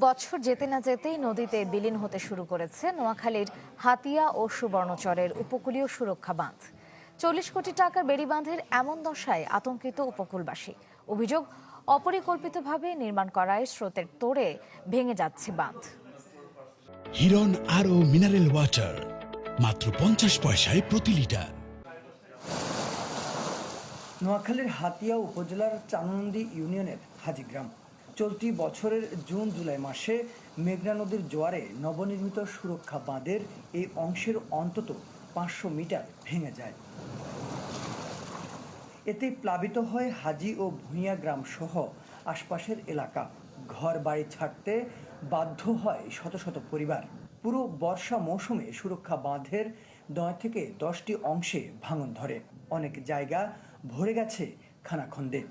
বছর যেতে না যেতেই নদীতে বিলীন হতে শুরু করেছে নোয়াখালীর হাতিয়া ও সুবর্ণচরের উপকূলীয় সুরক্ষা বাঁধ। 40 কোটি টাকার বেড়িবাঁধের এমন দশায় আতঙ্কিত উপকূলবাসী। অভিযোগ, অপরিকল্পিতভাবে নির্মাণ করায় স্রোতের তোড়ে ভেঙে যাচ্ছে বাঁধ। হিরন আরও মিনারেল ওয়াটার মাত্র 50 পয়সায় প্রতি লিটার। নোয়াখালীর হাতিয়া উপজেলার চানন্দি ইউনিয়নের হাজিগ্রাম। চলতি বছরের জুন জুলাই মাসে মেঘনা নদীর জোয়ারে নবনির্মিত সুরক্ষা বাঁধের এই অংশের অন্তত 500 মিটার ভেঙে যায়। এতে প্লাবিত হয় হাজি ও ভূঁইয়া গ্রাম সহ আশপাশের এলাকা। ঘর বাড়ি ছাড়তে বাধ্য হয় শত শত পরিবার। পুরো বর্ষা মৌসুমে সুরক্ষা বাঁধের 9 থেকে 10টি অংশে ভাঙন ধরে। অনেক জায়গা ভরে গেছে খানাখন্দে।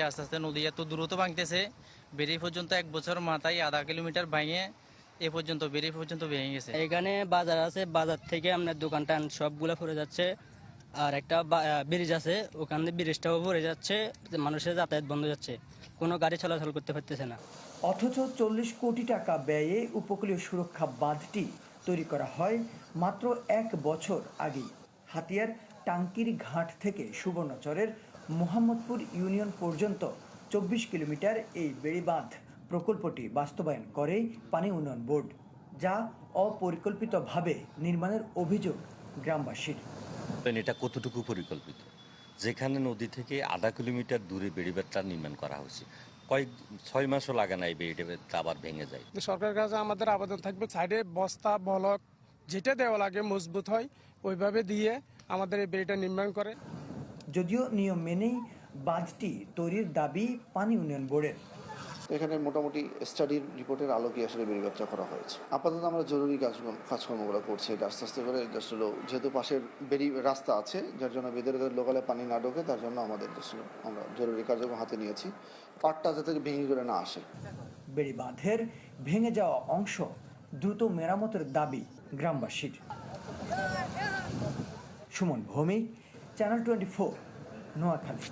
আস্তে আস্তে নদী এত দ্রুত ভাঙতেছে, বেরিয়ে পর্যন্ত 1 বছর মাথায় আধা কিলোমিটার ভাঙে এ পর্যন্ত বেরিয়ে পর্যন্ত ভেঙে গেছে। এখানে বাজার আছে, বাজার থেকে আপনার দোকানটা সবগুলো পড়ে যাচ্ছে। আর একটা ব্রিজ আছে, ওখানে ব্রিজটাও পড়ে যাচ্ছে, মানুষের যাতায়াত বন্ধ যাচ্ছে, কোনো গাড়ি চলাচল করতে পারতেছে না। অথচ 40 কোটি টাকা ব্যয়ে উপকূলীয় সুরক্ষা বাঁধটি তৈরি করা হয় মাত্র 1 বছর আগেই। হাতিয়ার টাঙ্কির ঘাট থেকে সুবর্ণচরের মোহাম্মদপুর ইউনিয়ন পর্যন্ত 24 কিলোমিটার এই বেড়িবাঁধ প্রকল্পটি বাস্তবায়ন করে পানি উন্নয়ন বোর্ড, যা অপরিকল্পিতভাবে নির্মাণের অভিযোগ গ্রামবাসীর। এটা কতটুকু পরিকল্পিত? যেখানে নদী থেকে আধা কিলোমিটার দূরে বেড়িবাঁধটা নির্মাণ করা হয়েছে, 6 মাসও লাগে না এই বেড়িবাঁধটা আবার ভেঙে যায়। সরকারের কাছে আমাদের আবেদন থাকবে, সাইডে বস্তা বলক যেটা দেওয়া লাগে মজবুত হয় ওইভাবে দিয়ে আমাদের এই বেড়িটা নির্মাণ করে। যদিও নিয়ম মেনেই বাঁধটি তৈরির দাবি পানি উন্নয়ন বোর্ডের। এখানে মোটামুটি স্টাডির রিপোর্টের আলোকে আসলে বেড়িবাঁধটা করা হয়েছে। আপাতত আমরা জরুরি কাজকর্মগুলো করছি, এটা আস্তে আস্তে করে আসলে যেহেতু পাশের রাস্তা আছে, যার জন্য ভেতরে লোকালে পানি না ঢোকে, তার জন্য আমাদের আমরা জরুরি কার্যক্রম হাতে নিয়েছি, পাটটা যাতে ভেঙে করে না আসে। বেড়িবাঁধের ভেঙে যাওয়া অংশ দ্রুত মেরামতের দাবি গ্রামবাসীর। সুমন ভৌমিক, চ্যানেল 24, নোয়াখালী।